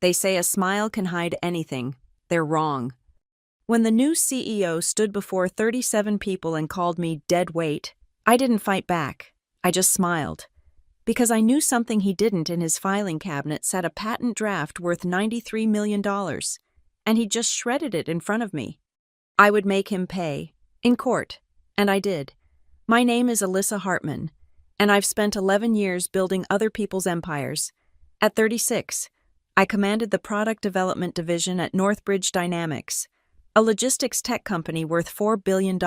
They say a smile can hide anything. They're wrong. When the new CEO stood before 37 people and called me dead weight, I didn't fight back. I just smiled. Because I knew something he didn't in his filing cabinet sat a patent draft worth $93 million, and he just shredded it in front of me. I would make him pay. In court. And I did. My name is Alyssa Hartman, and I've spent 11 years building other people's empires. At 36, I commanded the product development division at Northbridge Dynamics, a logistics tech company worth $4 billion.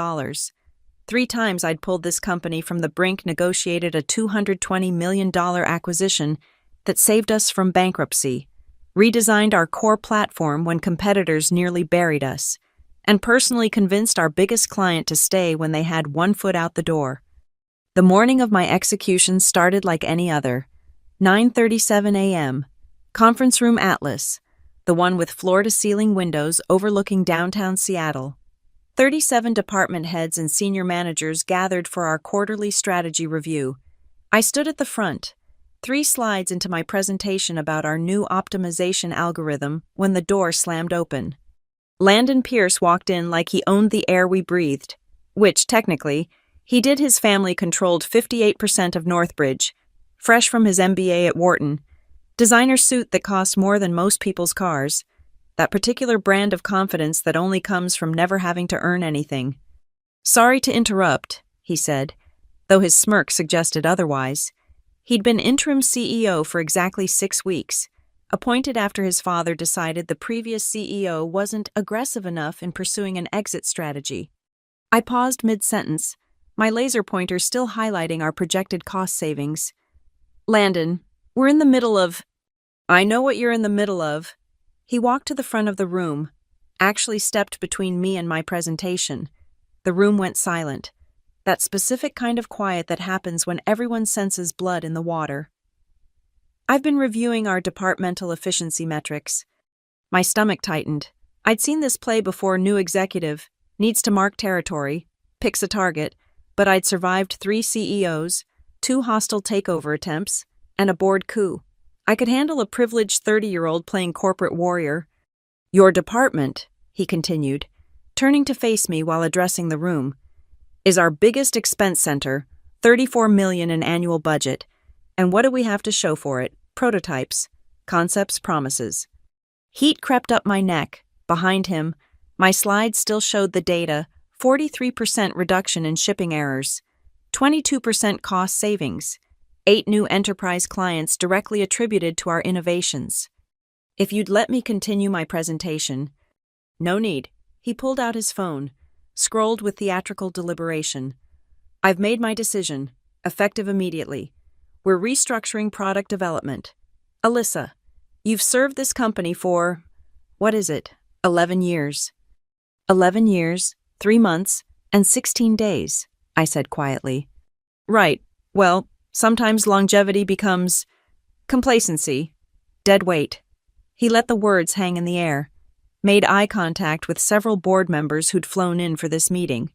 3 times I'd pulled this company from the brink, negotiated a $220 million acquisition that saved us from bankruptcy, redesigned our core platform when competitors nearly buried us, and personally convinced our biggest client to stay when they had one foot out the door. The morning of my execution started like any other. 9:37 a.m. Conference Room Atlas, the one with floor-to-ceiling windows overlooking downtown Seattle. 37 department heads and senior managers gathered for our quarterly strategy review. I stood at the front, 3 slides into my presentation about our new optimization algorithm when the door slammed open. Landon Pierce walked in like he owned the air we breathed, which, technically, he did. His family controlled 58% of Northbridge, fresh from his MBA at Wharton. Designer suit that cost more than most people's cars. That particular brand of confidence that only comes from never having to earn anything. "Sorry to interrupt," he said, though his smirk suggested otherwise. He'd been interim CEO for exactly 6 weeks, appointed after his father decided the previous CEO wasn't aggressive enough in pursuing an exit strategy. I paused mid-sentence, my laser pointer still highlighting our projected cost savings. "Landon, we're in the middle of—" "I know what you're in the middle of." He walked to the front of the room, actually stepped between me and my presentation. The room went silent. That specific kind of quiet that happens when everyone senses blood in the water. "I've been reviewing our departmental efficiency metrics." My stomach tightened. I'd seen this play before. New executive, needs to mark territory, picks a target, but I'd survived 3 CEOs, 2 hostile takeover attempts, and a board coup. I could handle a privileged 30-year-old playing corporate warrior. "Your department," he continued, turning to face me while addressing the room, "is our biggest expense center, $34 million in annual budget. And what do we have to show for it? Prototypes, concepts, promises." Heat crept up my neck. Behind him, my slides still showed the data: 43% reduction in shipping errors, 22% cost savings, 8 new enterprise clients directly attributed to our innovations. "If you'd let me continue my presentation." "No need." He pulled out his phone, scrolled with theatrical deliberation. "I've made my decision, effective immediately. We're restructuring product development. Alyssa, you've served this company for, 11 years. 11 years, 3 months, and 16 days, I said quietly. "Right. Well, sometimes longevity becomes complacency, dead weight." He let the words hang in the air, made eye contact with several board members who'd flown in for this meeting.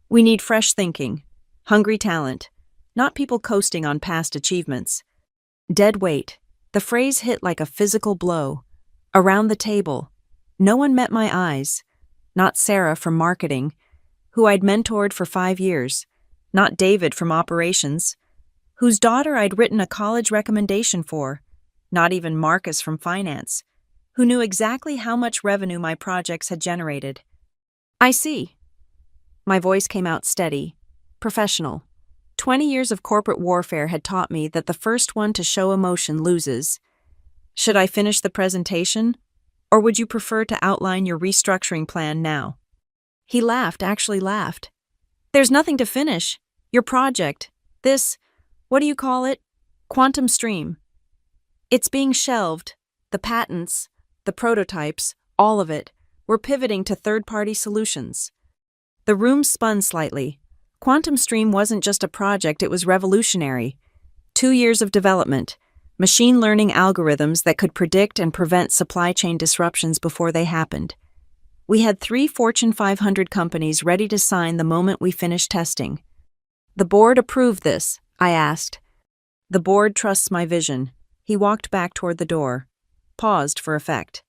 "We need fresh thinking, hungry talent, not people coasting on past achievements." Dead weight. The phrase hit like a physical blow. Around the table, no one met my eyes. Not Sarah from marketing, who I'd mentored for 5 years. Not David from operations, whose daughter I'd written a college recommendation for. Not even Marcus from finance, who knew exactly how much revenue my projects had generated. "I see." My voice came out steady, professional. 20 years of corporate warfare had taught me that the first one to show emotion loses. "Should I finish the presentation? Or would you prefer to outline your restructuring plan now?" He laughed, actually laughed. "There's nothing to finish. Your project, this, what do you call it? Quantum Stream. It's being shelved. The patents, the prototypes, all of it. We're pivoting to third-party solutions." The room spun slightly. Quantum Stream wasn't just a project, it was revolutionary. 2 years of development, machine learning algorithms that could predict and prevent supply chain disruptions before they happened. We had 3 Fortune 500 companies ready to sign the moment we finished testing. "The board approved this?" I asked. "The board trusts my vision." He walked back toward the door. paused for effect.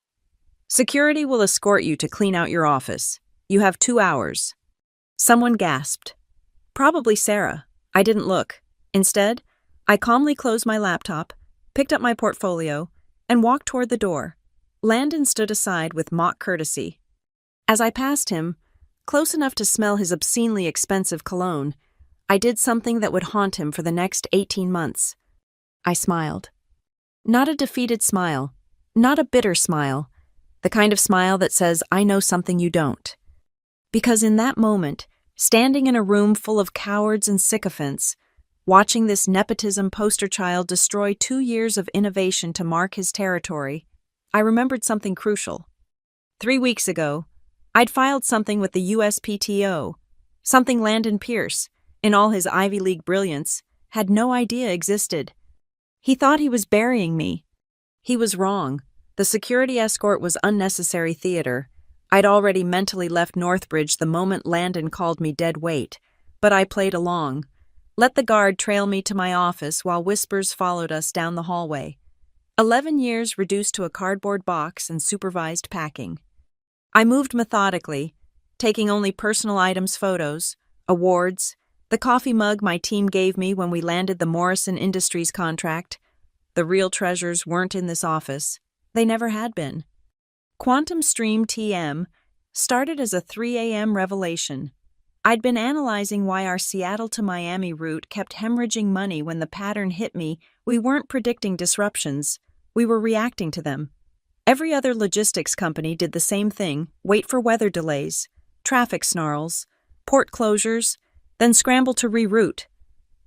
Security will escort you to clean out your office. You have 2 hours. Someone gasped. Probably Sarah. I didn't look. Instead, I calmly closed my laptop, picked up my portfolio, and walked toward the door. Landon stood aside with mock courtesy. As I passed him, close enough to smell his obscenely expensive cologne, I did something that would haunt him for the next 18 months. I smiled. Not a defeated smile, not a bitter smile, the kind of smile that says, I know something you don't. Because in that moment, standing in a room full of cowards and sycophants, watching this nepotism poster child destroy 2 years of innovation to mark his territory, I remembered something crucial. 3 weeks ago, I'd filed something with the USPTO, something Landon Pierce, in all his Ivy League brilliance, had no idea existed. He thought he was burying me. He was wrong. The security escort was unnecessary theater. I'd already mentally left Northbridge the moment Landon called me dead weight, but I played along. Let the guard trail me to my office while whispers followed us down the hallway. 11 years reduced to a cardboard box and supervised packing. I moved methodically, taking only personal items photos, awards, the coffee mug my team gave me when we landed the Morrison Industries contract. The real treasures weren't in this office. They never had been. Quantum Stream TM started as a 3 a.m. revelation. I'd been analyzing why our Seattle to Miami route kept hemorrhaging money when the pattern hit me. We weren't predicting disruptions. We were reacting to them. Every other logistics company did the same thing, wait for weather delays, traffic snarls, port closures, then scramble to reroute.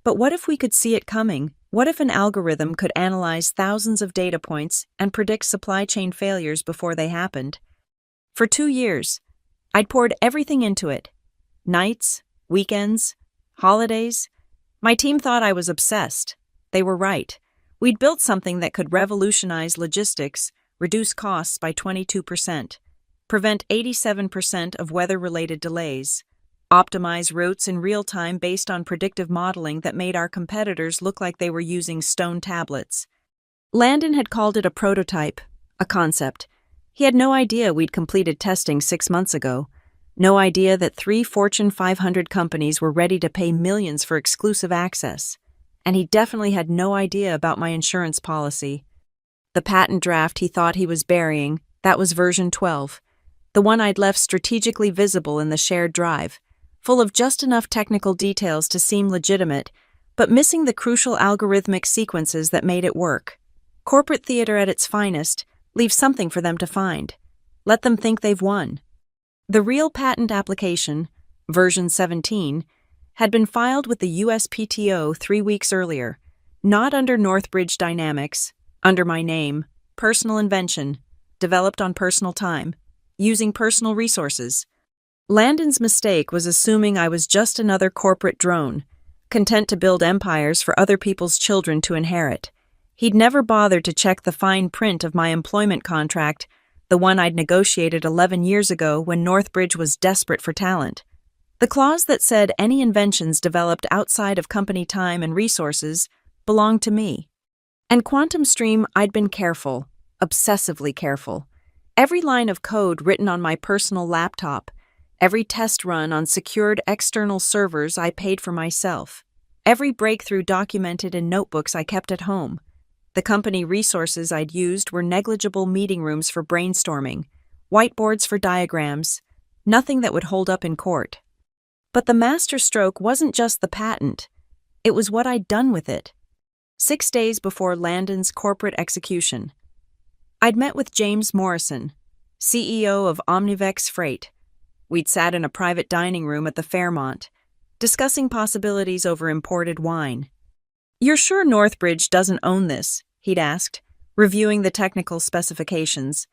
But what if we could see it coming? What if an algorithm could analyze thousands of data points and predict supply chain failures before they happened? For 2 years, I'd poured everything into it. Nights, weekends, holidays. My team thought I was obsessed. They were right. We'd built something that could revolutionize logistics, reduce costs by 22%, prevent 87% of weather-related delays, optimize routes in real time based on predictive modeling that made our competitors look like they were using stone tablets. Landon had called it a prototype, a concept. He had no idea we'd completed testing 6 months ago, no idea that 3 Fortune 500 companies were ready to pay millions for exclusive access, and he definitely had no idea about my insurance policy. The patent draft he thought he was burying, that was version 12, the one I'd left strategically visible in the shared drive, full of just enough technical details to seem legitimate, but missing the crucial algorithmic sequences that made it work. Corporate theater at its finest leaves something for them to find. Let them think they've won. The real patent application, version 17, had been filed with the USPTO 3 weeks earlier, not under Northbridge Dynamics, under my name, personal invention, developed on personal time, using personal resources. Landon's mistake was assuming I was just another corporate drone, content to build empires for other people's children to inherit. He'd never bothered to check the fine print of my employment contract, the one I'd negotiated 11 years ago when Northbridge was desperate for talent. The clause that said any inventions developed outside of company time and resources belonged to me. And Quantum Stream, I'd been careful, obsessively careful. Every line of code written on my personal laptop, every test run on secured external servers I paid for myself, every breakthrough documented in notebooks I kept at home. The company resources I'd used were negligible meeting rooms for brainstorming, whiteboards for diagrams, nothing that would hold up in court. But the masterstroke wasn't just the patent, it was what I'd done with it. 6 days before Landon's corporate execution, I'd met with James Morrison, CEO of Omnivex Freight. We'd sat in a private dining room at the Fairmont, discussing possibilities over imported wine. "You're sure Northbridge doesn't own this?" he'd asked, reviewing the technical specifications.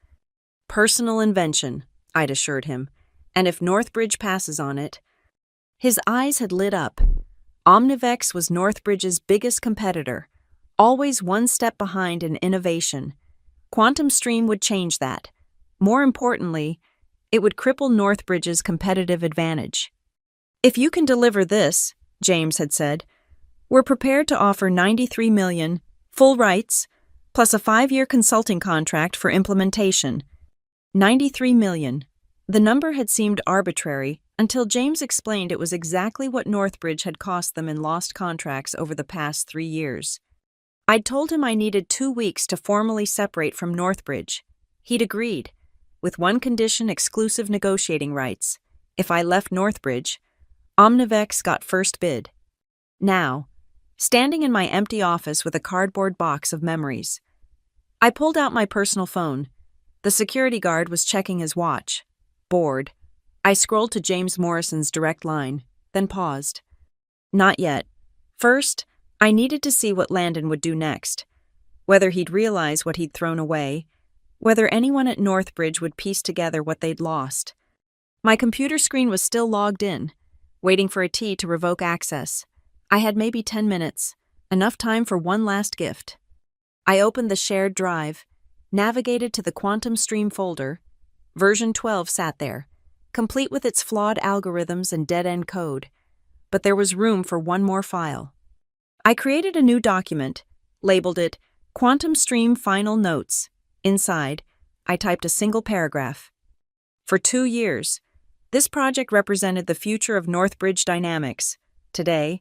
"Personal invention," I'd assured him, "and if Northbridge passes on it..." His eyes had lit up. Omnivex was Northbridge's biggest competitor, always one step behind in innovation. Quantum Stream would change that. More importantly, it would cripple Northbridge's competitive advantage. "If you can deliver this," James had said, "we're prepared to offer $93 million, full rights, plus a 5-year consulting contract for implementation. 93 million. The number had seemed arbitrary until James explained it was exactly what Northbridge had cost them in lost contracts over the past 3 years. I'd told him I needed 2 weeks to formally separate from Northbridge. He'd agreed, with one condition: exclusive negotiating rights. If I left Northbridge, Omnivex got first bid. Now, standing in my empty office with a cardboard box of memories, I pulled out my personal phone. The security guard was checking his watch. Bored, I scrolled to James Morrison's direct line, then paused. Not yet. First, I needed to see what Landon would do next. Whether he'd realize what he'd thrown away, whether anyone at Northbridge would piece together what they'd lost. My computer screen was still logged in, waiting for a T to revoke access. I had maybe 10 minutes, enough time for one last gift. I opened the shared drive, navigated to the Quantum Stream folder. Version 12 sat there, complete with its flawed algorithms and dead-end code. But there was room for one more file. I created a new document, labeled it Quantum Stream Final Notes. Inside, I typed a single paragraph. For 2 years, this project represented the future of Northbridge Dynamics. Today,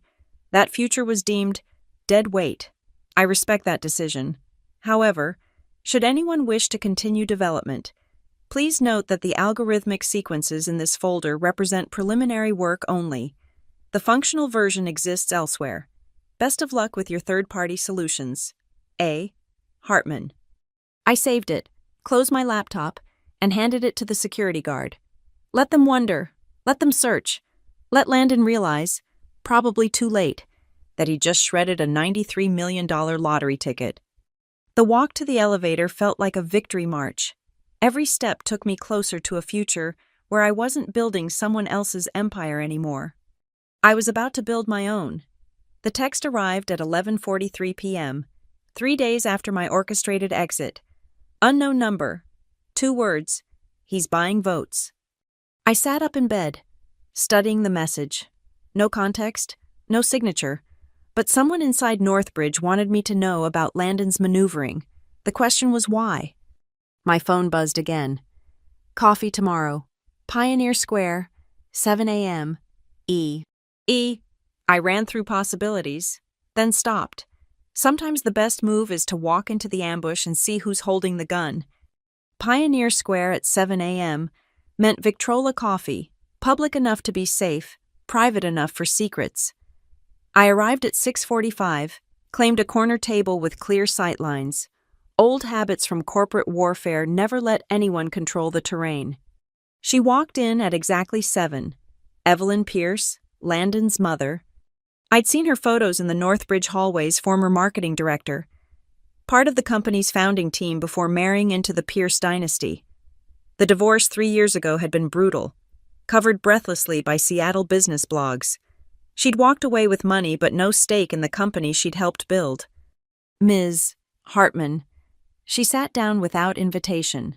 that future was deemed dead weight. I respect that decision. However, should anyone wish to continue development, please note that the algorithmic sequences in this folder represent preliminary work only. The functional version exists elsewhere. Best of luck with your third-party solutions. A. Hartman. I saved it, closed my laptop, and handed it to the security guard. Let them wonder, let them search, let Landon realize, probably too late, that he just shredded a $93 million lottery ticket. The walk to the elevator felt like a victory march. Every step took me closer to a future where I wasn't building someone else's empire anymore. I was about to build my own. The text arrived at 11:43 p.m., 3 days after my orchestrated exit. Unknown number. 2 words. He's buying votes. I sat up in bed, studying the message. No context, no signature, but someone inside Northbridge wanted me to know about Landon's maneuvering. The question was why. My phone buzzed again. Coffee tomorrow. Pioneer Square, 7 a.m. E. I ran through possibilities, then stopped. Sometimes the best move is to walk into the ambush and see who's holding the gun. Pioneer Square at 7 a.m. meant Victrola coffee, public enough to be safe, private enough for secrets. I arrived at 6:45, claimed a corner table with clear sightlines. Old habits from corporate warfare never let anyone control the terrain. She walked in at exactly 7. Evelyn Pierce, Landon's mother. I'd seen her photos in the Northbridge hallway's former marketing director, part of the company's founding team before marrying into the Pierce dynasty. The divorce 3 years ago had been brutal, covered breathlessly by Seattle business blogs. She'd walked away with money but no stake in the company she'd helped build. Ms. Hartman. She sat down without invitation.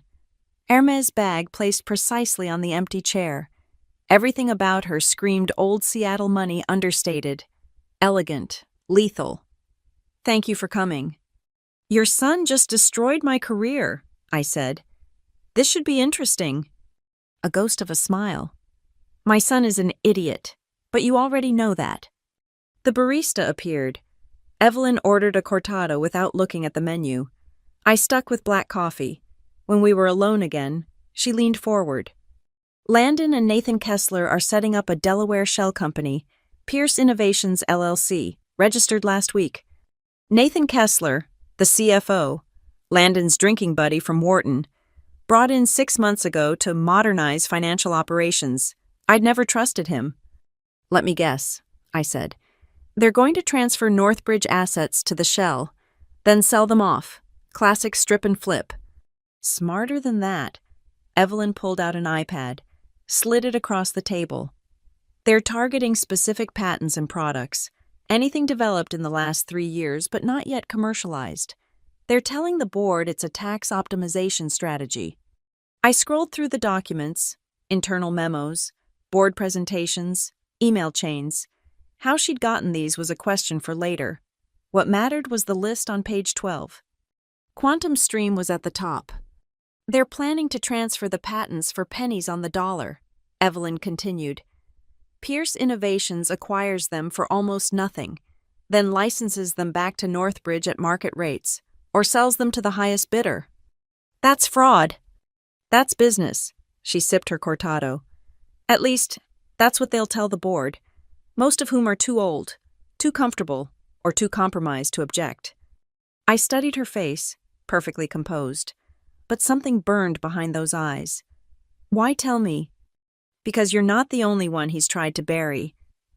Hermes bag placed precisely on the empty chair. Everything about her screamed old Seattle money understated. Elegant, lethal. Thank you for coming. Your son just destroyed my career, I said. This should be interesting. A ghost of a smile. My son is an idiot, but you already know that. The barista appeared. Evelyn ordered a cortado without looking at the menu. I stuck with black coffee. When we were alone again, she leaned forward. Landon and Nathan Kessler are setting up a Delaware shell company, Pierce Innovations LLC, registered last week. Nathan Kessler, the CFO, Landon's drinking buddy from Wharton, brought in 6 months ago to modernize financial operations. I'd never trusted him. Let me guess, I said. They're going to transfer Northbridge assets to the shell, then sell them off. Classic strip and flip. Smarter than that. Evelyn pulled out an iPad, slid it across the table. They're targeting specific patents and products, anything developed in the last 3 years but not yet commercialized. They're telling the board it's a tax optimization strategy. I scrolled through the documents, internal memos, board presentations, email chains. How she'd gotten these was a question for later. What mattered was the list on page 12. Quantum Stream was at the top. They're planning to transfer the patents for pennies on the dollar, Evelyn continued. Pierce Innovations acquires them for almost nothing, then licenses them back to Northbridge at market rates, or sells them to the highest bidder. That's fraud. That's business. She sipped her cortado. At least, that's what they'll tell the board, most of whom are too old, too comfortable, or too compromised to object. I studied her face, perfectly composed, but something burned behind those eyes. Why tell me? Because you're not the only one he's tried to bury.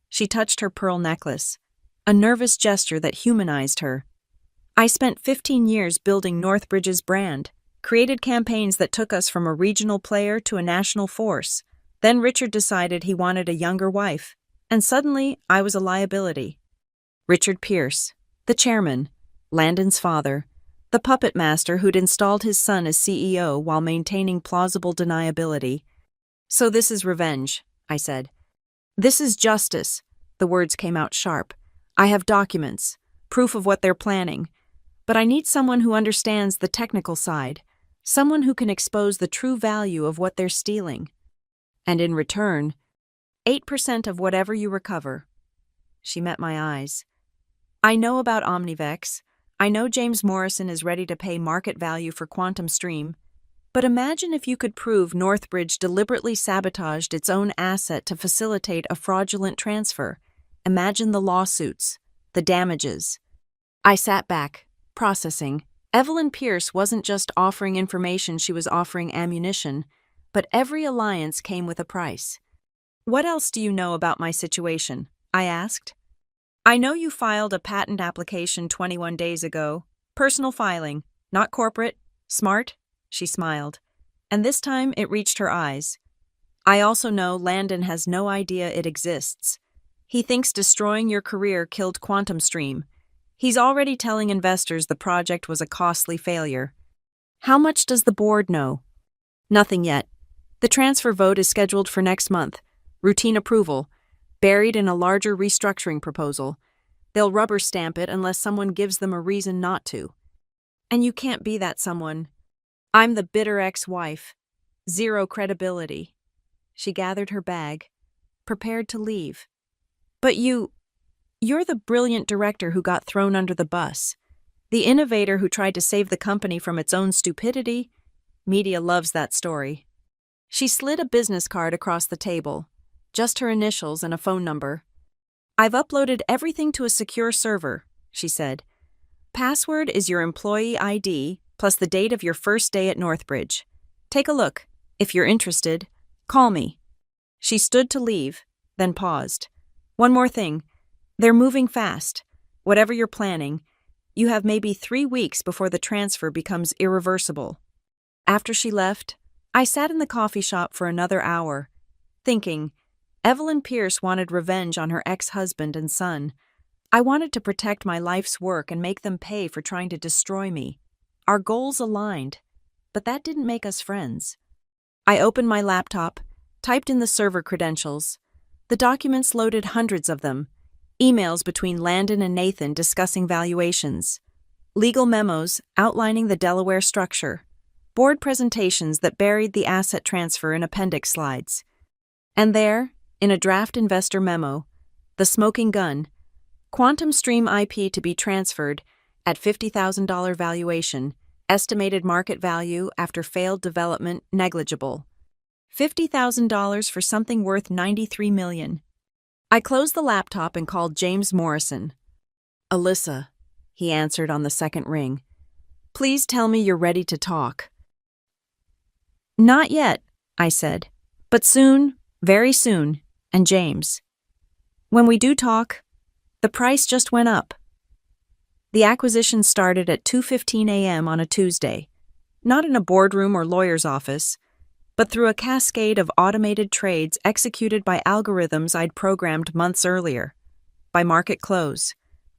She touched her pearl necklace, a nervous gesture that humanized her. I spent 15 years building Northbridge's brand, created campaigns that took us from a regional player to a national force. Then Richard decided he wanted a younger wife, and suddenly I was a liability. Richard Pierce, the chairman, Landon's father, the puppet master who'd installed his son as CEO while maintaining plausible deniability. So this is revenge, I said. This is justice. The words came out sharp. I have documents, proof of what they're planning. But I need someone who understands the technical side, someone who can expose the true value of what they're stealing. And in return, 8% of whatever you recover. She met my eyes. I know about Omnivex. I know James Morrison is ready to pay market value for Quantum Stream. But imagine if you could prove Northbridge deliberately sabotaged its own asset to facilitate a fraudulent transfer. Imagine the lawsuits, the damages. I sat back, processing. Evelyn Pierce wasn't just offering information, she was offering ammunition, but every alliance came with a price. What else do you know about my situation? I asked. I know you filed a patent application 21 days ago. Personal filing, not corporate. Smart? She smiled. And this time it reached her eyes. I also know Landon has no idea it exists. He thinks destroying your career killed Quantum Stream. He's already telling investors the project was a costly failure. How much does the board know? Nothing yet. The transfer vote is scheduled for next month. Routine approval, buried in a larger restructuring proposal. They'll rubber stamp it unless someone gives them a reason not to. And you can't be that someone. I'm the bitter ex-wife. Zero credibility. She gathered her bag, prepared to leave. But you're the brilliant director who got thrown under the bus. The innovator who tried to save the company from its own stupidity. Media loves that story. She slid a business card across the table, just her initials and a phone number. I've uploaded everything to a secure server, she said. Password is your employee ID plus the date of your first day at Northbridge. Take a look. If you're interested, call me. She stood to leave, then paused. One more thing. They're moving fast. Whatever you're planning, you have maybe 3 weeks before the transfer becomes irreversible. After she left, I sat in the coffee shop for another hour, thinking, Evelyn Pierce wanted revenge on her ex-husband and son. I wanted to protect my life's work and make them pay for trying to destroy me. Our goals aligned, but that didn't make us friends. I opened my laptop, typed in the server credentials. The documents loaded hundreds of them. Emails between Landon and Nathan discussing valuations. Legal memos outlining the Delaware structure. Board presentations that buried the asset transfer in appendix slides. And there, in a draft investor memo, the smoking gun, Quantum Stream IP to be transferred at $50,000 valuation, estimated market value after failed development negligible. $50,000 for something worth $93 million. I closed the laptop and called James Morrison. Alyssa, he answered on the second ring. Please tell me you're ready to talk. Not yet, I said, but soon, very soon, and James. When we do talk, the price just went up. The acquisition started at 2:15 a.m. on a Tuesday, not in a boardroom or lawyer's office, but through a cascade of automated trades executed by algorithms I'd programmed months earlier. By market close,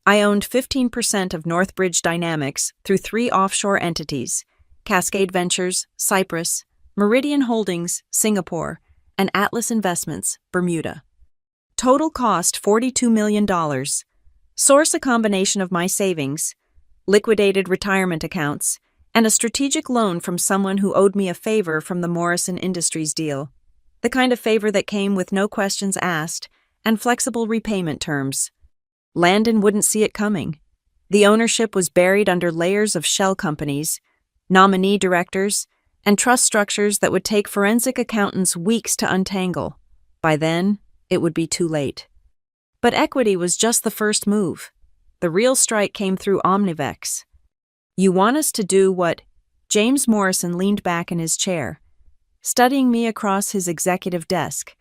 I owned 15% of Northbridge Dynamics through 3 offshore entities, Cascade Ventures, Cyprus, Meridian Holdings, Singapore, and Atlas Investments, Bermuda. Total cost $42 million. Source a combination of my savings, liquidated retirement accounts, and a strategic loan from someone who owed me a favor from the Morrison Industries deal. The kind of favor that came with no questions asked and flexible repayment terms. Landon wouldn't see it coming. The ownership was buried under layers of shell companies, nominee directors, and trust structures that would take forensic accountants weeks to untangle. By then, it would be too late. But equity was just the first move. The real strike came through Omnivex. "You want us to do what?" James Morrison leaned back in his chair, studying me across his executive desk.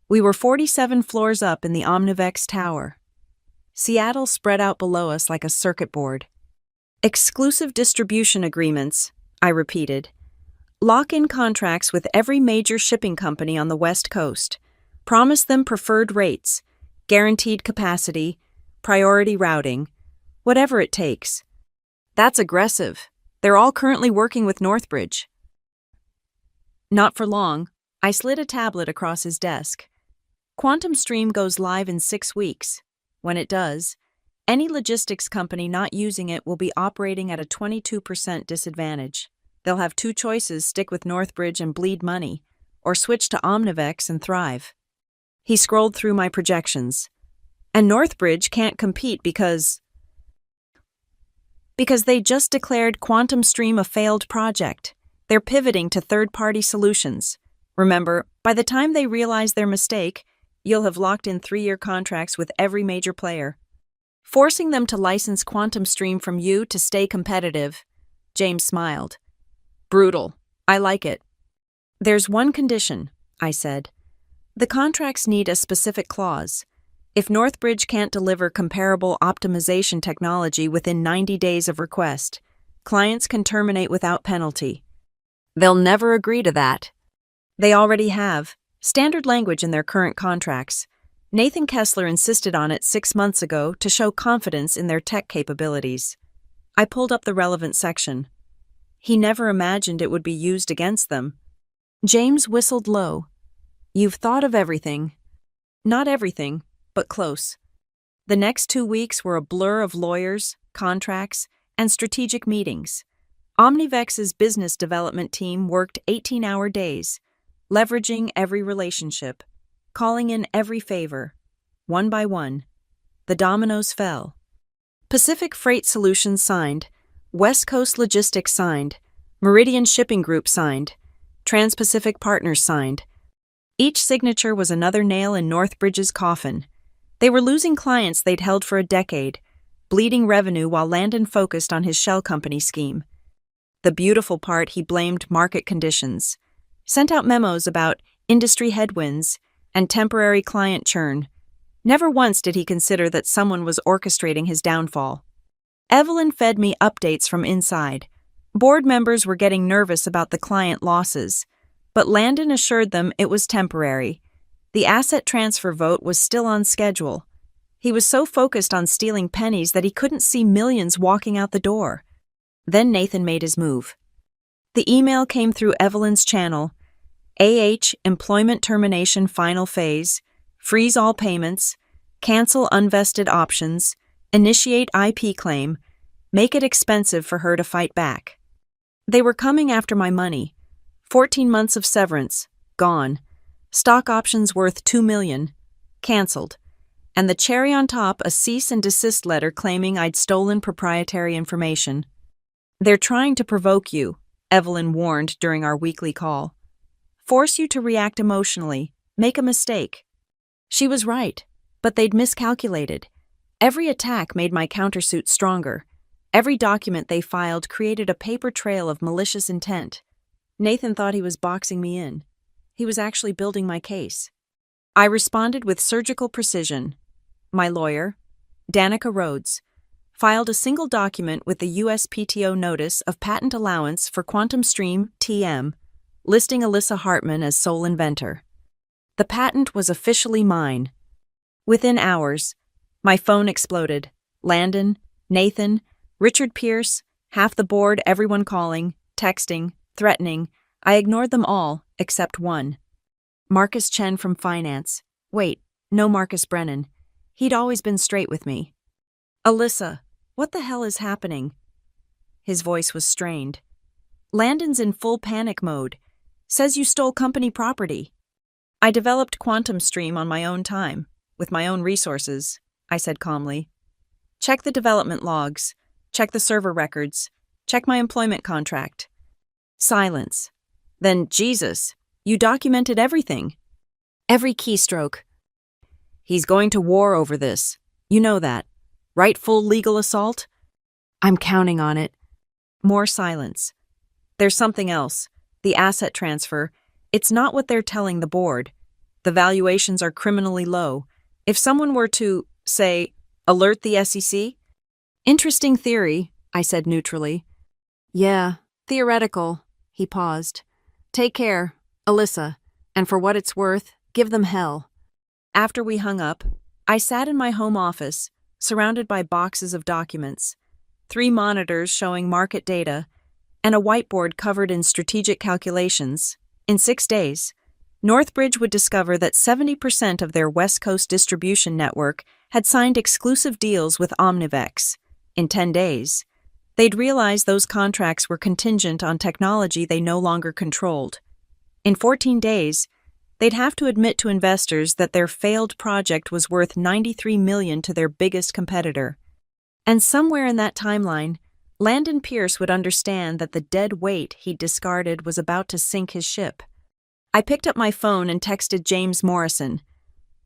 We were 47 floors up in the Omnivex tower. Seattle spread out below us like a circuit board. "Exclusive distribution agreements," I repeated. "Lock-in contracts with every major shipping company on the West Coast. Promise them preferred rates, guaranteed capacity, priority routing, whatever it takes." "That's aggressive. They're all currently working with Northbridge." "Not for long." I slid a tablet across his desk. "Quantum Stream goes live in 6 weeks. When it does, any logistics company not using it will be operating at a 22% disadvantage. They'll have 2 choices: stick with Northbridge and bleed money, or switch to Omnivex and thrive." He scrolled through my projections. "And Northbridge can't compete because they just declared Quantum Stream a failed project. They're pivoting to third-party solutions. Remember, by the time they realize their mistake, you'll have locked in 3-year contracts with every major player. Forcing them to license Quantum Stream from you to stay competitive." James smiled. "Brutal. I like it." "There's one condition," I said. "The contracts need a specific clause. If Northbridge can't deliver comparable optimization technology within 90 days of request, clients can terminate without penalty." "They'll never agree to that." "They already have. Standard language in their current contracts. Nathan Kessler insisted on it 6 months ago to show confidence in their tech capabilities." I pulled up the relevant section. "He never imagined it would be used against them." James whistled low. "You've thought of everything." "Not everything, but close." The next 2 weeks were a blur of lawyers, contracts, and strategic meetings. Omnivex's business development team worked 18-hour days, leveraging every relationship, calling in every favor. One by one, the dominoes fell. Pacific Freight Solutions signed, West Coast Logistics signed, Meridian Shipping Group signed, Trans-Pacific Partners signed. Each signature was another nail in Northbridge's coffin. They were losing clients they'd held for a decade, bleeding revenue while Landon focused on his shell company scheme. The beautiful part, he blamed market conditions, sent out memos about industry headwinds and temporary client churn. Never once did he consider that someone was orchestrating his downfall. Evelyn fed me updates from inside. Board members were getting nervous about the client losses, but Landon assured them it was temporary. The asset transfer vote was still on schedule. He was so focused on stealing pennies that he couldn't see millions walking out the door. Then Nathan made his move. The email came through Evelyn's channel. Employment termination final phase, freeze all payments, cancel unvested options, initiate IP claim, make it expensive for her to fight back. They were coming after my money. 14 months of severance, gone. Stock options worth $2 million, canceled. And the cherry on top, a cease and desist letter claiming I'd stolen proprietary information. "They're trying to provoke you," Evelyn warned during our weekly call. "Force you to react emotionally, make a mistake." She was right, but they'd miscalculated. Every attack made my countersuit stronger. Every document they filed created a paper trail of malicious intent. Nathan thought he was boxing me in. He was actually building my case. I responded with surgical precision. My lawyer, Danica Rhodes, filed a single document with the USPTO notice of patent allowance for Quantum Stream TM, listing Alyssa Hartman as sole inventor. The patent was officially mine. Within hours, my phone exploded. Landon, Nathan, Richard Pierce, half the board, everyone calling, texting, threatening. I ignored them all, except one. Marcus Chen from finance. Wait, no Marcus Brennan. He'd always been straight with me. "Alyssa, what the hell is happening?" His voice was strained. Landon's in full panic mode. Says you stole company property. I developed Quantum Stream on my own time, with my own resources, I said calmly. Check the development logs. Check the server records. Check my employment contract. Silence. Then, Jesus, you documented everything. Every keystroke. He's going to war over this. You know that. Rightful legal assault? I'm counting on it. More silence. There's something else. The asset transfer. It's not what they're telling the board. The valuations are criminally low. If someone were to, say, alert the SEC? Interesting theory, I said neutrally. Yeah, theoretical. He paused. Take care, Alyssa, and for what it's worth, give them hell. After we hung up, I sat in my home office, surrounded by boxes of documents, 3 monitors showing market data, and a whiteboard covered in strategic calculations. In 6 days, Northbridge would discover that 70% of their West Coast distribution network had signed exclusive deals with Omnivex. In 10 days, they'd realize those contracts were contingent on technology they no longer controlled. In 14 days, they'd have to admit to investors that their failed project was worth $93 million to their biggest competitor. And somewhere in that timeline, Landon Pierce would understand that the dead weight he'd discarded was about to sink his ship. I picked up my phone and texted James Morrison.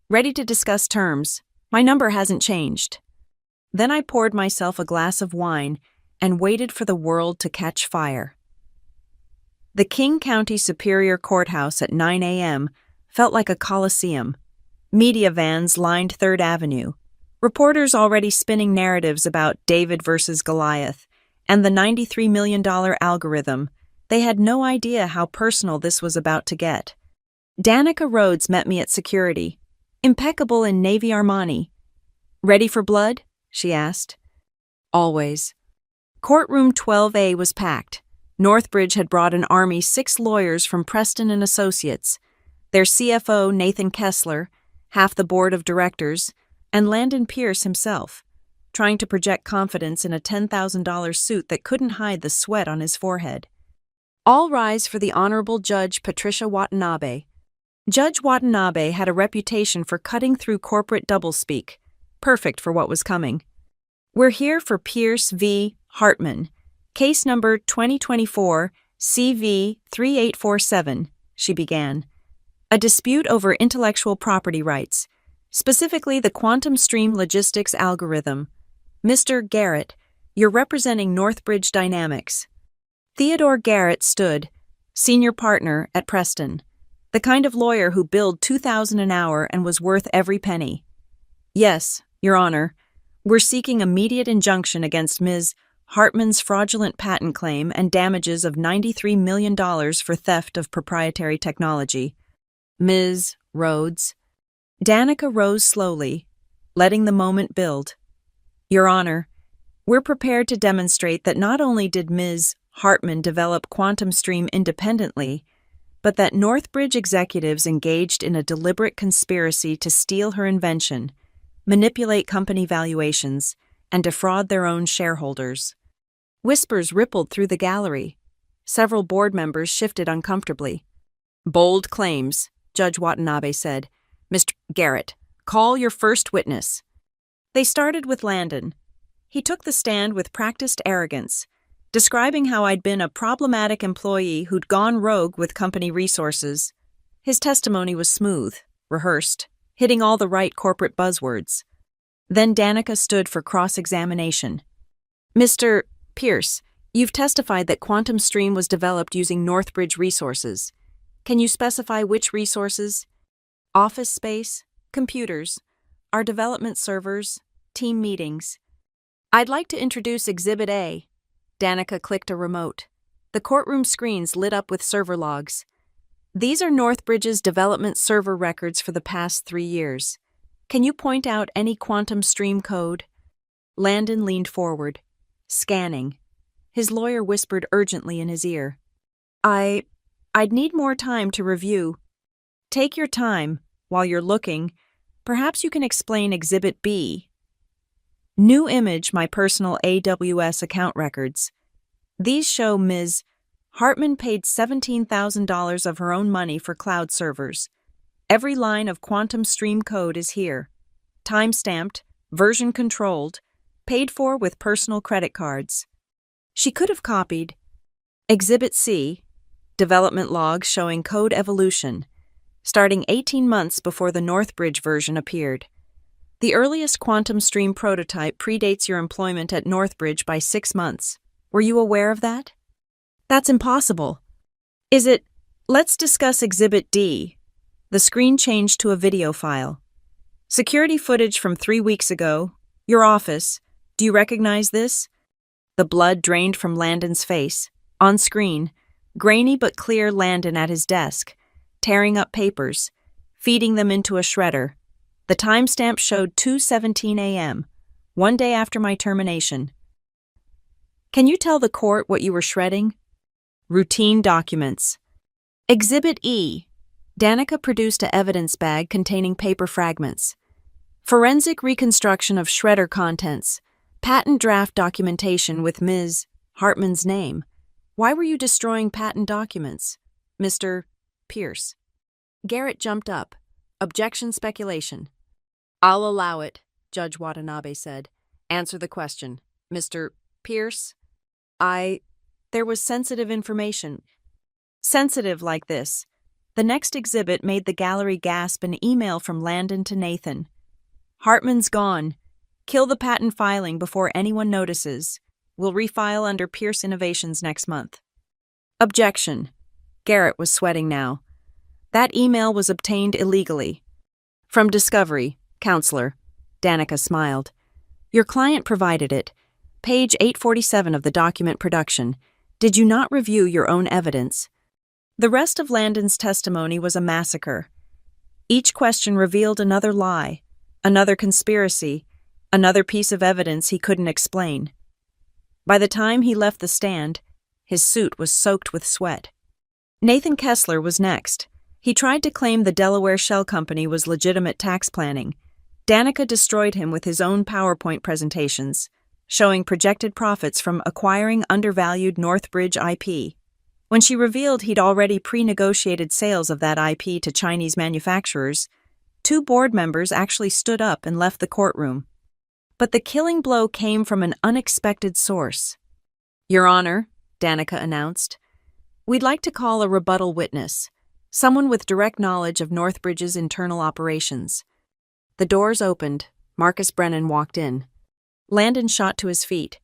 Ready to discuss terms. My number hasn't changed. Then I poured myself a glass of wine and waited for the world to catch fire. The King County Superior Courthouse at 9 a.m. felt like a coliseum. Media vans lined 3rd Avenue. Reporters already spinning narratives about David versus Goliath and the $93 million algorithm. They had no idea how personal this was about to get. Danica Rhodes met me at security, impeccable in Navy Armani. Ready for blood? She asked. Always. Courtroom 12A was packed. Northbridge had brought an army 6 lawyers from Preston and Associates, their CFO Nathan Kessler, half the board of directors, and Landon Pierce himself, trying to project confidence in a $10,000 suit that couldn't hide the sweat on his forehead. All rise for the Honorable Judge Patricia Watanabe. Judge Watanabe had a reputation for cutting through corporate doublespeak, perfect for what was coming. We're here for Pierce v. Hartman, case number 2024 CV 3847, she began. A dispute over intellectual property rights, specifically the Quantum Stream Logistics algorithm. Mr. Garrett, you're representing Northbridge Dynamics. Theodore Garrett stood, senior partner at Preston, the kind of lawyer who billed $2,000 an hour and was worth every penny. Yes, Your Honor, we're seeking immediate injunction against Ms. Hartman's fraudulent patent claim and damages of $93 million for theft of proprietary technology. Ms. Rhodes. Danica rose slowly, letting the moment build. Your Honor, we're prepared to demonstrate that not only did Ms. Hartman develop Quantum Stream independently, but that Northbridge executives engaged in a deliberate conspiracy to steal her invention, manipulate company valuations, and defraud their own shareholders. Whispers rippled through the gallery. Several board members shifted uncomfortably. Bold claims, Judge Watanabe said. Mr. Garrett, call your first witness. They started with Landon. He took the stand with practiced arrogance, describing how I'd been a problematic employee who'd gone rogue with company resources. His testimony was smooth, rehearsed, hitting all the right corporate buzzwords. Then Danica stood for cross-examination. Mr. Pierce, you've testified that Quantum Stream was developed using Northbridge resources. Can you specify which resources? Office space, computers, our development servers, team meetings. I'd like to introduce Exhibit A. Danica clicked a remote. The courtroom screens lit up with server logs. These are Northbridge's development server records for the past 3 years. Can you point out any Quantum Stream code? Landon leaned forward, scanning. His lawyer whispered urgently in his ear. I'd need more time to review. Take your time. While you're looking, perhaps you can explain Exhibit B. New image, my personal AWS account records. These show Ms. Hartman paid $17,000 of her own money for cloud servers. Every line of Quantum Stream code is here. Time-stamped, version-controlled, paid for with personal credit cards. She could have copied. Exhibit C, development logs showing code evolution, starting 18 months before the Northbridge version appeared. The earliest Quantum Stream prototype predates your employment at Northbridge by 6 months. Were you aware of that? That's impossible. Is it? Let's discuss Exhibit D. The screen changed to a video file. Security footage from 3 weeks ago. Your office. Do you recognize this? The blood drained from Landon's face. On screen, grainy but clear Landon at his desk, tearing up papers, feeding them into a shredder. The timestamp showed 2:17 a.m., 1 day after my termination. Can you tell the court what you were shredding? Routine documents. Exhibit E. Danica produced an evidence bag containing paper fragments. Forensic reconstruction of shredder contents. Patent draft documentation with Ms. Hartman's name. Why were you destroying patent documents, Mr. Pierce? Garrett jumped up. Objection speculation. I'll allow it, Judge Watanabe said. Answer the question, Mr. Pierce. There was sensitive information. Sensitive like this. The next exhibit made the gallery gasp an email from Landon to Nathan. Hartman's gone. Kill the patent filing before anyone notices. We'll refile under Pierce Innovations next month. Objection. Garrett was sweating now. That email was obtained illegally. From Discovery, Counselor. Danica smiled. Your client provided it. Page 847 of the document production. Did you not review your own evidence? The rest of Landon's testimony was a massacre. Each question revealed another lie, another conspiracy, another piece of evidence he couldn't explain. By the time he left the stand, his suit was soaked with sweat. Nathan Kessler was next. He tried to claim the Delaware Shell Company was legitimate tax planning. Danica destroyed him with his own PowerPoint presentations, showing projected profits from acquiring undervalued Northbridge IP. When she revealed he'd already pre-negotiated sales of that IP to Chinese manufacturers, 2 board members actually stood up and left the courtroom. But the killing blow came from an unexpected source. Your Honor, Danica announced, we'd like to call a rebuttal witness, someone with direct knowledge of Northbridge's internal operations. The doors opened. Marcus Brennan walked in. Landon shot to his feet.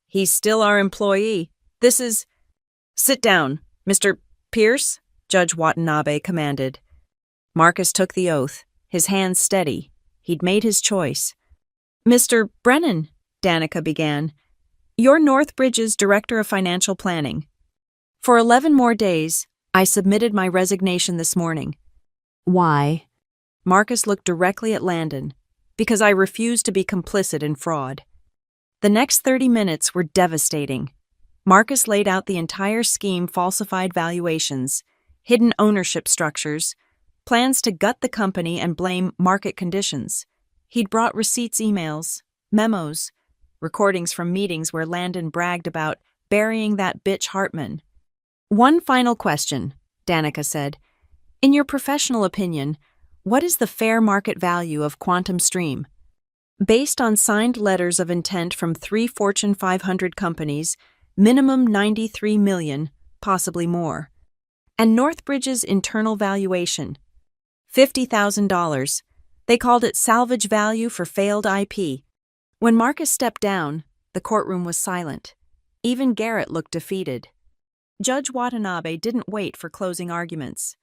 He's still our employee. This is... Sit down, Mr. Pierce, Judge Watanabe commanded. Marcus took the oath, his hands steady. He'd made his choice. Mr. Brennan, Danica began, you're Northbridge's Director of Financial Planning. For 11 more days, I submitted my resignation this morning. Why? Marcus looked directly at Landon. Because I refused to be complicit in fraud. The next 30 minutes were devastating. Marcus laid out the entire scheme: falsified valuations, hidden ownership structures, plans to gut the company and blame market conditions. He'd brought receipts, emails, memos, recordings from meetings where Landon bragged about burying that bitch Hartman. One final question, Danica said. In your professional opinion, what is the fair market value of Quantum Stream? Based on signed letters of intent from 3 Fortune 500 companies, minimum $93 million, possibly more. And Northbridge's internal valuation, $50,000. They called it salvage value for failed IP. When Marcus stepped down, the courtroom was silent. Even Garrett looked defeated. Judge Watanabe didn't wait for closing arguments.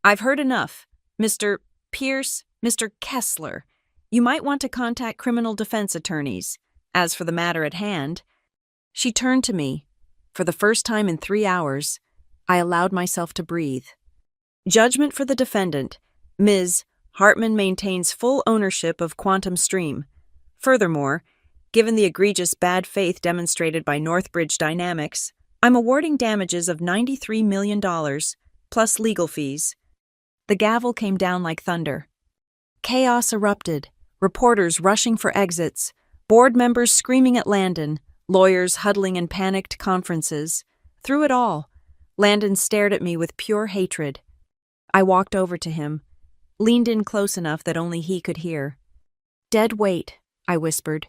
I've heard enough. Mr. Pierce, Mr. Kessler, you might want to contact criminal defense attorneys. As for the matter at hand, she turned to me. For the first time in 3 hours, I allowed myself to breathe. Judgment for the defendant. Ms. Hartman maintains full ownership of Quantum Stream. Furthermore, given the egregious bad faith demonstrated by Northbridge Dynamics, I'm awarding damages of $93 million, plus legal fees. The gavel came down like thunder. Chaos erupted, reporters rushing for exits, board members screaming at Landon, lawyers huddling in panicked conferences. Through it all, Landon stared at me with pure hatred. I walked over to him, leaned in close enough that only he could hear. "Dead weight," I whispered.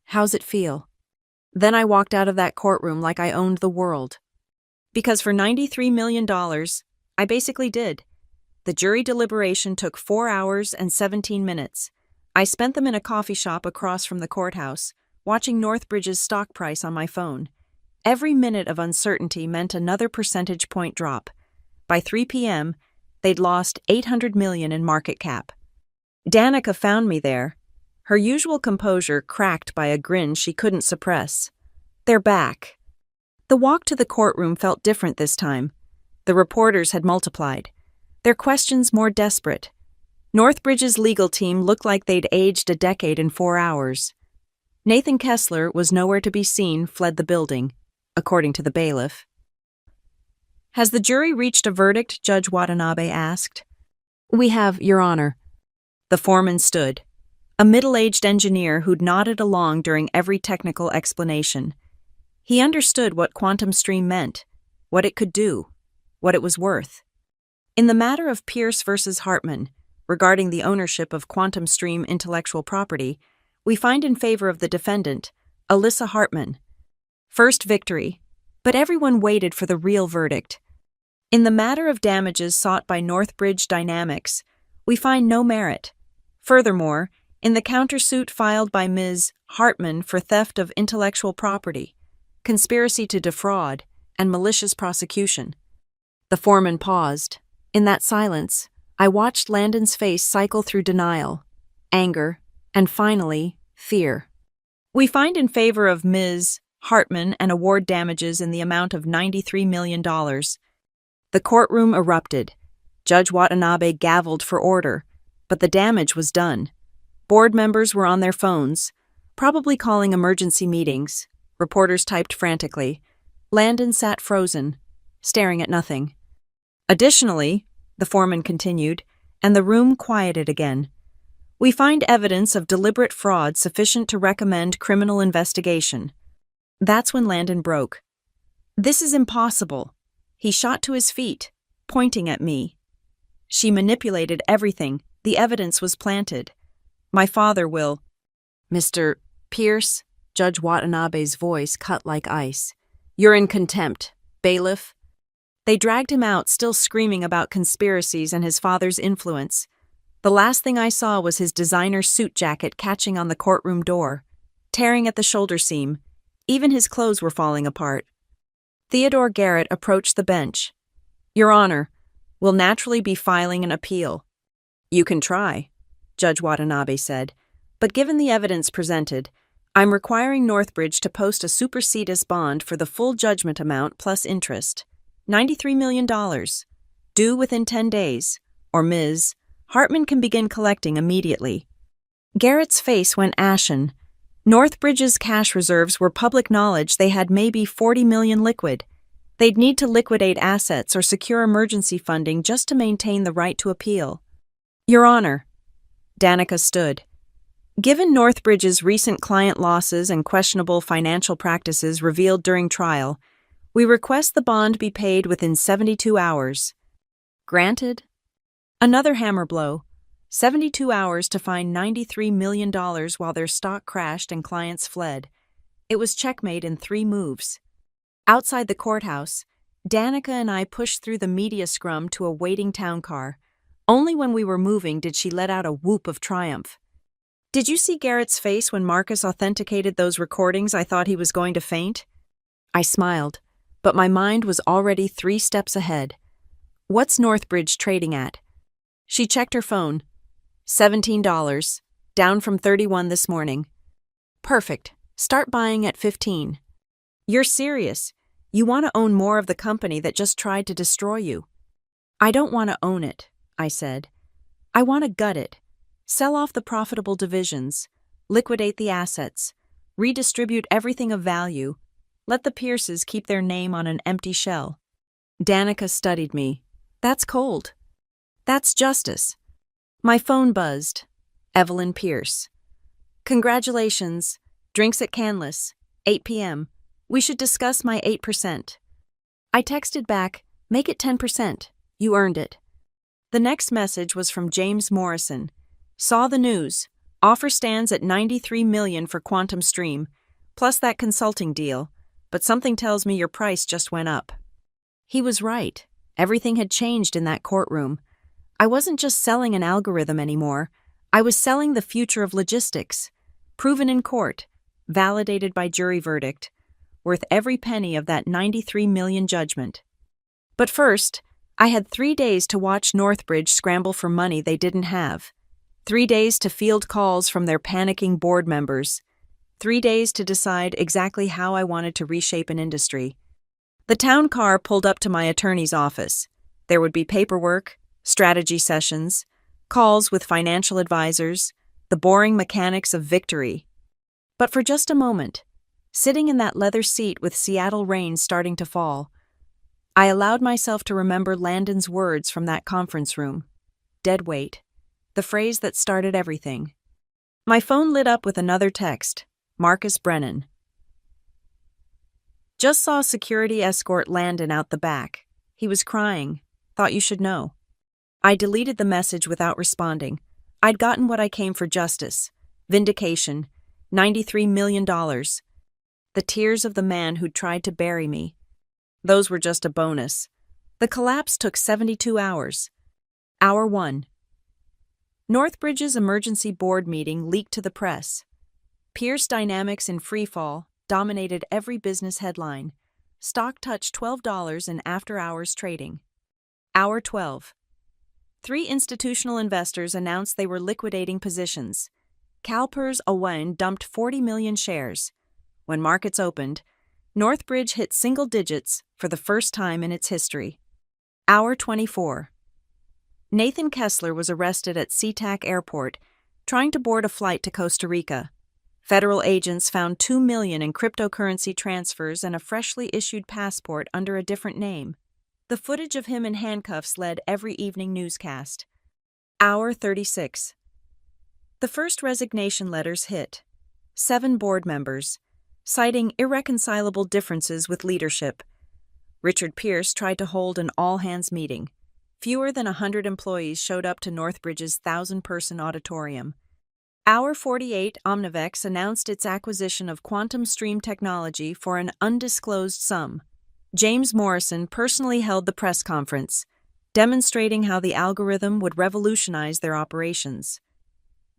"How's it feel?" Then I walked out of that courtroom like I owned the world. Because for $93 million, I basically did. The jury deliberation took 4 hours and 17 minutes. I spent them in a coffee shop across from the courthouse, watching Northbridge's stock price on my phone. Every minute of uncertainty meant another percentage point drop. By 3 p.m., they'd lost $800 million in market cap. Danica found me there, her usual composure cracked by a grin she couldn't suppress. "They're back." The walk to the courtroom felt different this time. The reporters had multiplied, their questions more desperate. Northbridge's legal team looked like they'd aged a decade in 4 hours. Nathan Kessler was nowhere to be seen, fled the building, according to the bailiff. "Has the jury reached a verdict?" Judge Watanabe asked. "We have, Your Honor." The foreman stood, a middle-aged engineer who'd nodded along during every technical explanation. He understood what quantum stream meant, what it could do, what it was worth. In the matter of Pierce versus Hartman, regarding the ownership of quantum stream intellectual property, we find in favor of the defendant, Alyssa Hartman. First victory, but everyone waited for the real verdict. In the matter of damages sought by Northbridge Dynamics, we find no merit. Furthermore, in the countersuit filed by Ms. Hartman for theft of intellectual property, conspiracy to defraud, and malicious prosecution. The foreman paused. In that silence, I watched Landon's face cycle through denial, anger, and finally, fear. We find in favor of Ms. Hartman and award damages in the amount of $93 million. The courtroom erupted. Judge Watanabe gavelled for order, but the damage was done. Board members were on their phones, probably calling emergency meetings. Reporters typed frantically. Landon sat frozen, staring at nothing. Additionally, the foreman continued, and the room quieted again. We find evidence of deliberate fraud sufficient to recommend criminal investigation. That's when Landon broke. "This is impossible." He shot to his feet, pointing at me. "She manipulated everything. The evidence was planted. My father will—" "Mr. Pierce," Judge Watanabe's voice cut like ice. "You're in contempt, bailiff." They dragged him out, still screaming about conspiracies and his father's influence. The last thing I saw was his designer suit jacket catching on the courtroom door, tearing at the shoulder seam. Even his clothes were falling apart. Theodore Garrett approached the bench. "Your Honor, we'll naturally be filing an appeal." "You can try," Judge Watanabe said, "but given the evidence presented, I'm requiring Northbridge to post a supersedeas bond for the full judgment amount plus interest, $93 million, due within 10 days, or Ms. Hartman can begin collecting immediately." Garrett's face went ashen. Northbridge's cash reserves were public knowledge. They had maybe $40 million liquid. They'd need to liquidate assets or secure emergency funding just to maintain the right to appeal. "Your Honor." Danica stood. "Given Northbridge's recent client losses and questionable financial practices revealed during trial, we request the bond be paid within 72 hours. Granted?" Another hammer blow. 72 hours to find $93 million while their stock crashed and clients fled. It was checkmate in 3 moves. Outside the courthouse, Danica and I pushed through the media scrum to a waiting town car. Only when we were moving did she let out a whoop of triumph. "Did you see Garrett's face when Marcus authenticated those recordings? I thought he was going to faint." I smiled, but my mind was already 3 steps ahead. "What's Northbridge trading at?" She checked her phone. $17, down from 31 this morning. "Perfect. Start buying at 15. "You're serious. You want to own more of the company that just tried to destroy you." "I don't want to own it," I said. "I want to gut it. Sell off the profitable divisions, liquidate the assets, redistribute everything of value, let the Pierces keep their name on an empty shell." Danica studied me. "That's cold. That's justice." My phone buzzed. Evelyn Pierce. "Congratulations. Drinks at Canlis. 8 p.m. We should discuss my 8%. I texted back, Make it 10%. You earned it. The next message was from James Morrison. Saw the news. Offer stands at $93 million for Quantum Stream, plus that consulting deal, but something tells me your price just went up. He was right. Everything had changed in that courtroom. I wasn't just selling an algorithm anymore. I was selling the future of logistics, proven in court, validated by jury verdict, worth every penny of that $93 million judgment. But first, I had 3 days to watch Northbridge scramble for money they didn't have. 3 days to field calls from their panicking board members. 3 days to decide exactly how I wanted to reshape an industry. The town car pulled up to my attorney's office. There would be paperwork, strategy sessions, calls with financial advisors, the boring mechanics of victory. But for just a moment, sitting in that leather seat with Seattle rain starting to fall, I allowed myself to remember Landon's words from that conference room. Dead weight. The phrase that started everything. My phone lit up with another text. Marcus Brennan. Just saw security escort Landon out the back. He was crying. Thought you should know. I deleted the message without responding. I'd gotten what I came for: justice, vindication, $93 million. The tears of the man who'd tried to bury me. Those were just a bonus. The collapse took 72 hours. Hour 1. Northbridge's emergency board meeting leaked to the press. Pierce Dynamics in freefall dominated every business headline. Stock touched $12 in after-hours trading. Hour 12. 3 institutional investors announced they were liquidating positions. CalPERS Owen dumped 40 million shares. When markets opened, Northbridge hit single digits for the first time in its history. Hour 24. Nathan Kessler was arrested at SeaTac Airport, trying to board a flight to Costa Rica. Federal agents found $2 million in cryptocurrency transfers and a freshly issued passport under a different name. The footage of him in handcuffs led every evening newscast. Hour 36. The first resignation letters hit. 7 board members, citing irreconcilable differences with leadership. Richard Pierce tried to hold an all-hands meeting. Fewer than 100 employees showed up to Northbridge's 1,000-person auditorium. Hour 48, Omnivex announced its acquisition of Quantum Stream technology for an undisclosed sum. James Morrison personally held the press conference, demonstrating how the algorithm would revolutionize their operations.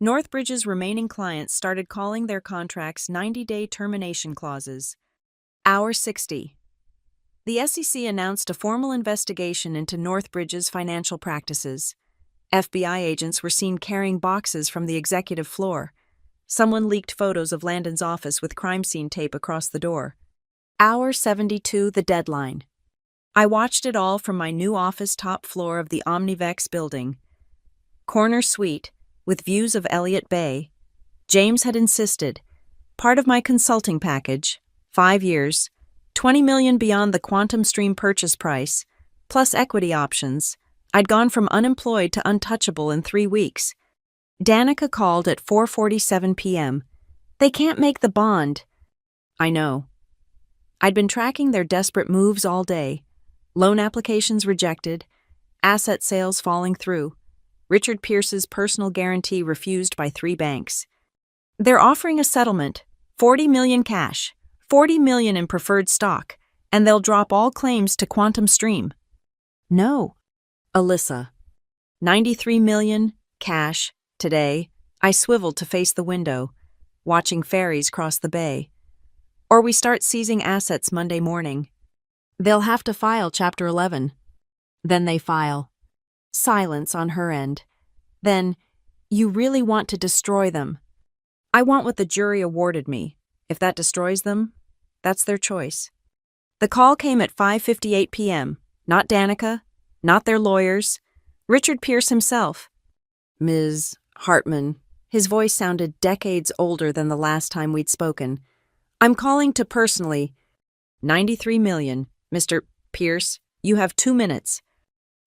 Northbridge's remaining clients started calling their contracts 90-day termination clauses. Hour 60. The SEC announced a formal investigation into Northbridge's financial practices. FBI agents were seen carrying boxes from the executive floor. Someone leaked photos of Landon's office with crime scene tape across the door. Hour 72, the deadline. I watched it all from my new office top floor of the Omnivex building. Corner suite, with views of Elliott Bay. James had insisted. Part of my consulting package, 5 years, $20 million beyond the Quantum Stream purchase price, plus equity options. I'd gone from unemployed to untouchable in 3 weeks. Danica called at 4:47 p.m. They can't make the bond. I know. I'd been tracking their desperate moves all day. Loan applications rejected, asset sales falling through, Richard Pierce's personal guarantee refused by 3 banks. They're offering a settlement, $40 million cash, $40 million in preferred stock, and they'll drop all claims to Quantum Stream. No. Alyssa. $93 million, cash, today. I swiveled to face the window, watching ferries cross the bay. Or we start seizing assets Monday morning. They'll have to file Chapter 11. Then they file. Silence on her end. Then, you really want to destroy them. I want what the jury awarded me. If that destroys them, that's their choice. The call came at 5:58 p.m. Not Danica, not their lawyers, Richard Pierce himself. Ms. Hartman. His voice sounded decades older than the last time we'd spoken. I'm calling to personally. $93 million, Mr. Pierce. You have 2 minutes.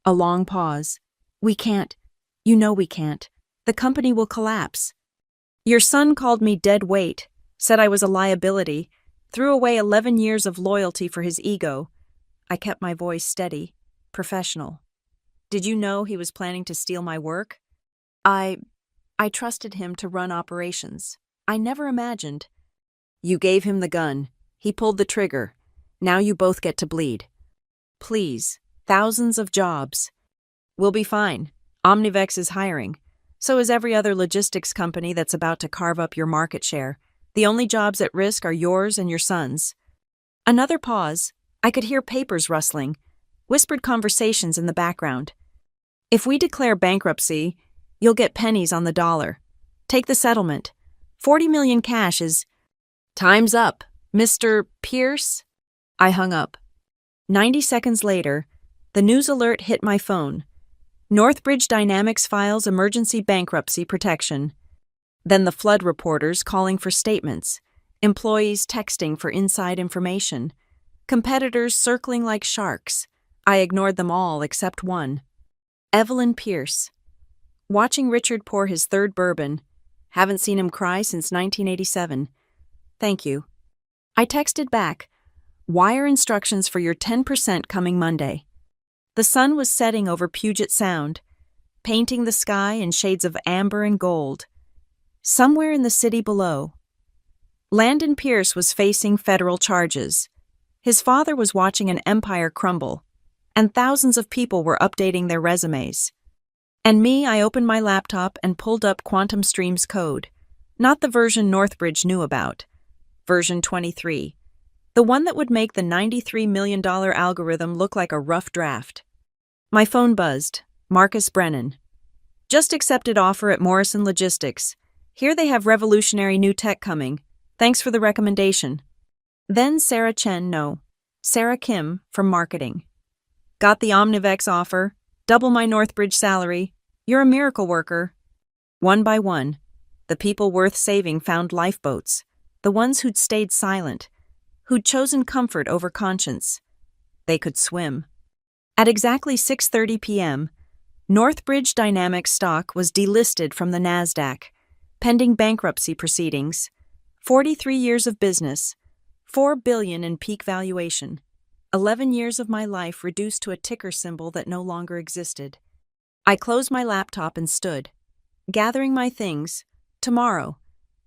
A long pause. We can't. You know we can't. The company will collapse. Your son called me dead weight, said I was a liability, threw away 11 years of loyalty for his ego. I kept my voice steady. Professional. Did you know he was planning to steal my work? I trusted him to run operations. I never imagined. You gave him the gun. He pulled the trigger. Now you both get to bleed. Please, thousands of jobs. We'll be fine. Omnivex is hiring. So is every other logistics company that's about to carve up your market share. The only jobs at risk are yours and your son's. Another pause. I could hear papers rustling, whispered conversations in the background. If we declare bankruptcy, you'll get pennies on the dollar. Take the settlement. 40 million cash is... Time's up, Mr. Pierce. I hung up. 90 seconds later, the news alert hit my phone. Northbridge Dynamics files emergency bankruptcy protection. Then the flood reporters calling for statements, employees texting for inside information, competitors circling like sharks. I ignored them all except one. Evelyn Pierce. Watching Richard pour his third bourbon. Haven't seen him cry since 1987. Thank you. I texted back, wire instructions for your 10% coming Monday. The sun was setting over Puget Sound, painting the sky in shades of amber and gold. Somewhere in the city below, Landon Pierce was facing federal charges. His father was watching an empire crumble, and thousands of people were updating their resumes. And me, I opened my laptop and pulled up Quantum Stream's code, not the version Northbridge knew about, version 23, the one that would make the $93 million algorithm look like a rough draft. My phone buzzed. Marcus Brennan. Just accepted offer at Morrison Logistics. Here they have revolutionary new tech coming. Thanks for the recommendation. Then Sarah Kim from marketing. Got the Omnivex offer. Double my Northbridge salary. You're a miracle worker. One by one, the people worth saving found lifeboats. The ones who'd stayed silent, who'd chosen comfort over conscience. They could swim. At exactly 6:30 p.m., Northbridge Dynamics stock was delisted from the NASDAQ, pending bankruptcy proceedings. 43 years of business, $4 billion in peak valuation, 11 years of my life reduced to a ticker symbol that no longer existed. I closed my laptop and stood, gathering my things. Tomorrow,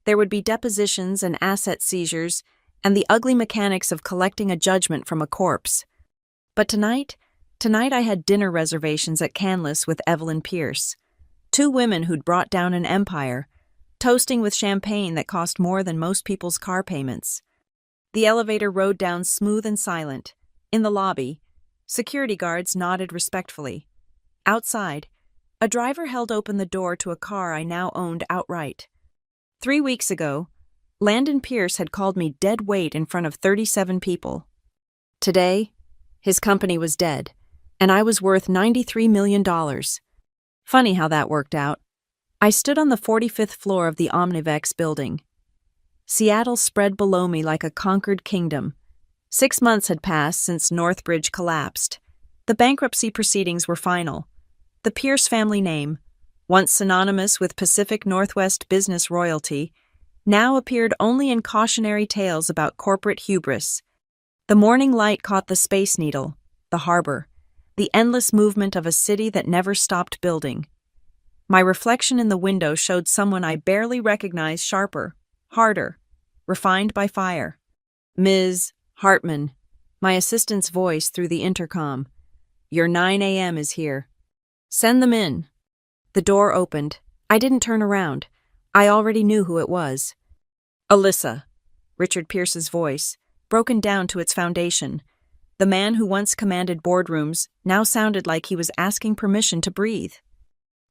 there would be depositions and asset seizures and the ugly mechanics of collecting a judgment from a corpse. But tonight I had dinner reservations at Canlis with Evelyn Pierce, two women who'd brought down an empire, toasting with champagne that cost more than most people's car payments. The elevator rode down smooth and silent. In the lobby, security guards nodded respectfully. Outside, a driver held open the door to a car I now owned outright. 3 weeks ago, Landon Pierce had called me dead weight in front of 37 people. Today, his company was dead, and I was worth $93 million. Funny how that worked out. I stood on the 45th floor of the Omnivex building. Seattle spread below me like a conquered kingdom. 6 months had passed since Northbridge collapsed. The bankruptcy proceedings were final. The Pierce family name, once synonymous with Pacific Northwest business royalty, now appeared only in cautionary tales about corporate hubris. The morning light caught the Space Needle, the harbor, the endless movement of a city that never stopped building. My reflection in the window showed someone I barely recognized, sharper, harder, refined by fire. Ms. Hartman, my assistant's voice through the intercom. Your 9 a.m. is here. Send them in. The door opened. I didn't turn around. I already knew who it was. Alyssa, Richard Pierce's voice, broken down to its foundation. The man who once commanded boardrooms now sounded like he was asking permission to breathe.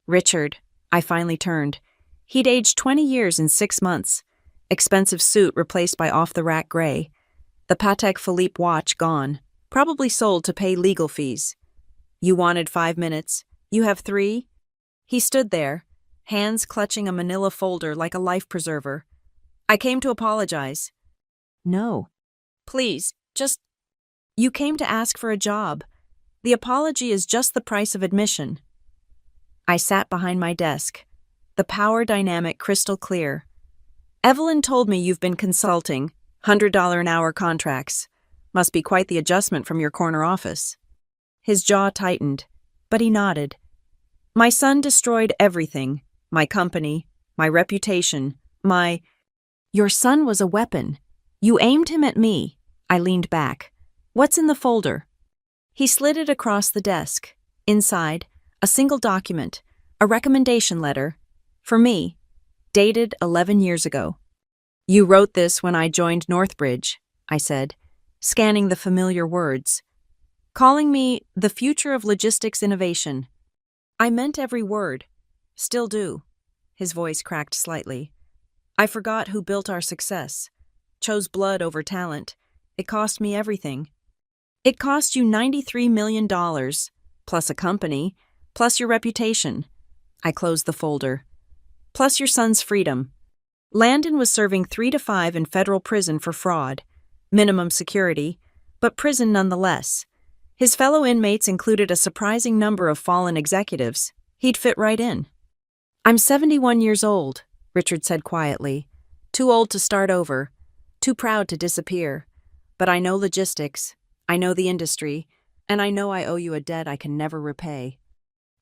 Richard, I finally turned. He'd aged 20 years in 6 months. Expensive suit replaced by off-the-rack gray. The Patek Philippe watch gone, probably sold to pay legal fees. You wanted 5 minutes. You have 3? He stood there, hands clutching a manila folder like a life preserver. I came to apologize. No. Please, just... You came to ask for a job. The apology is just the price of admission. I sat behind my desk, the power dynamic crystal clear. Evelyn told me you've been consulting, $100 an hour contracts. Must be quite the adjustment from your corner office. His jaw tightened, but he nodded. My son destroyed everything. My company, my reputation, my— Your son was a weapon. You aimed him at me. I leaned back. What's in the folder? He slid it across the desk. Inside, a single document, a recommendation letter. For me, dated 11 years ago. You wrote this when I joined Northbridge, I said, scanning the familiar words. Calling me the future of logistics innovation. I meant every word. Still do. His voice cracked slightly. I forgot who built our success. Chose blood over talent. It cost me everything. It cost you $93 million, plus a company, plus your reputation. I closed the folder. Plus your son's freedom. Landon was serving 3 to 5 in federal prison for fraud. Minimum security, but prison nonetheless. His fellow inmates included a surprising number of fallen executives. He'd fit right in. I'm 71 years old, Richard said quietly. Too old to start over. Too proud to disappear. But I know logistics. I know the industry. And I know I owe you a debt I can never repay.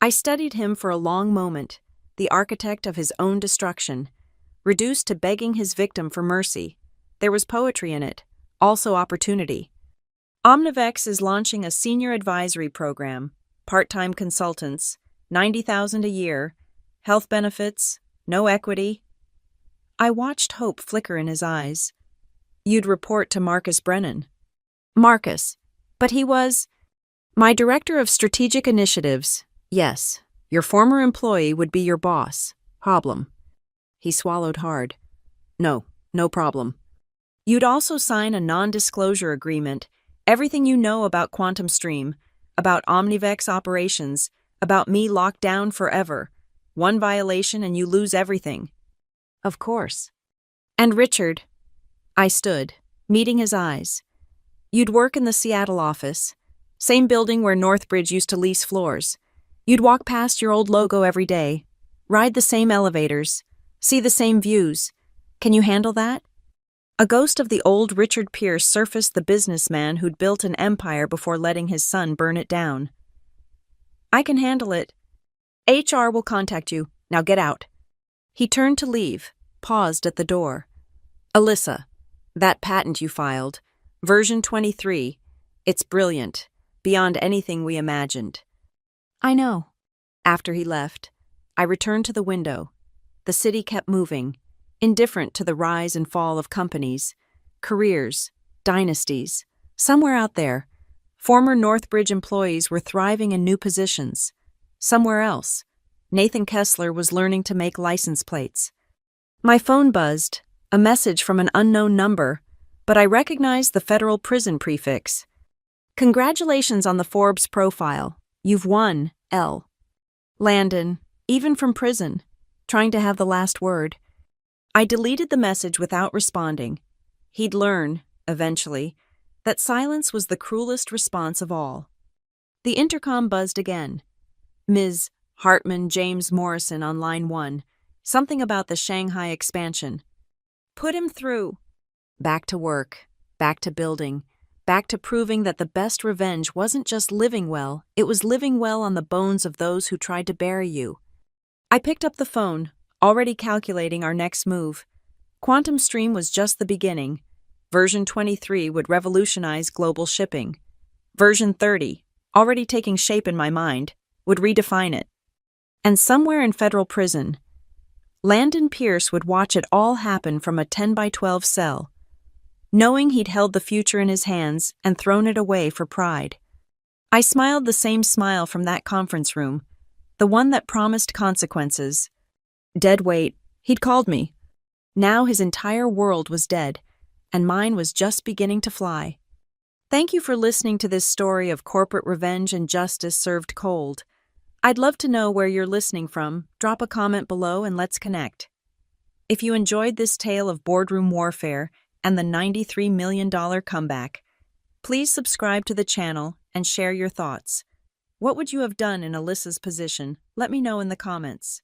I studied him for a long moment, the architect of his own destruction. Reduced to begging his victim for mercy. There was poetry in it, also opportunity. Omnivex is launching a senior advisory program, part-time consultants, $90,000 a year, health benefits, no equity. I watched hope flicker in his eyes. You'd report to Marcus Brennan. Marcus, but he was my director of strategic initiatives. Yes, your former employee would be your boss. Problem. He swallowed hard. No problem. You'd also sign a non-disclosure agreement. Everything you know about Quantum Stream, about Omnivex operations, about me locked down forever. One violation and you lose everything. Of course. And Richard, I stood, meeting his eyes. You'd work in the Seattle office, same building where Northbridge used to lease floors. You'd walk past your old logo every day, ride the same elevators, see the same views. Can you handle that? A ghost of the old Richard Pierce surfaced, the businessman who'd built an empire before letting his son burn it down. I can handle it. HR will contact you. Now get out. He turned to leave, paused at the door. Alyssa, that patent you filed, version 23, it's brilliant, beyond anything we imagined. I know. After he left, I returned to the window. The city kept moving, indifferent to the rise and fall of companies, careers, dynasties. Somewhere out there, former Northbridge employees were thriving in new positions. Somewhere else, Nathan Kessler was learning to make license plates. My phone buzzed, a message from an unknown number, but I recognized the federal prison prefix. Congratulations on the Forbes profile. You've won, L. Landon, even from prison, trying to have the last word. I deleted the message without responding. He'd learn, eventually, that silence was the cruelest response of all. The intercom buzzed again. Ms. Hartman James Morrison on line 1. Something about the Shanghai expansion. Put him through. Back to work, back to building, back to proving that the best revenge wasn't just living well, it was living well on the bones of those who tried to bury you. I picked up the phone, already calculating our next move. Quantum Stream was just the beginning. Version 23 would revolutionize global shipping. Version 30, already taking shape in my mind, would redefine it. And somewhere in federal prison, Landon Pierce would watch it all happen from a 10-by-12 cell, knowing he'd held the future in his hands and thrown it away for pride. I smiled the same smile from that conference room, the one that promised consequences. Dead weight, he'd called me. Now his entire world was dead, and mine was just beginning to fly. Thank you for listening to this story of corporate revenge and justice served cold. I'd love to know where you're listening from. Drop a comment below and let's connect. If you enjoyed this tale of boardroom warfare and the $93 million comeback, please subscribe to the channel and share your thoughts. What would you have done in Alyssa's position? Let me know in the comments.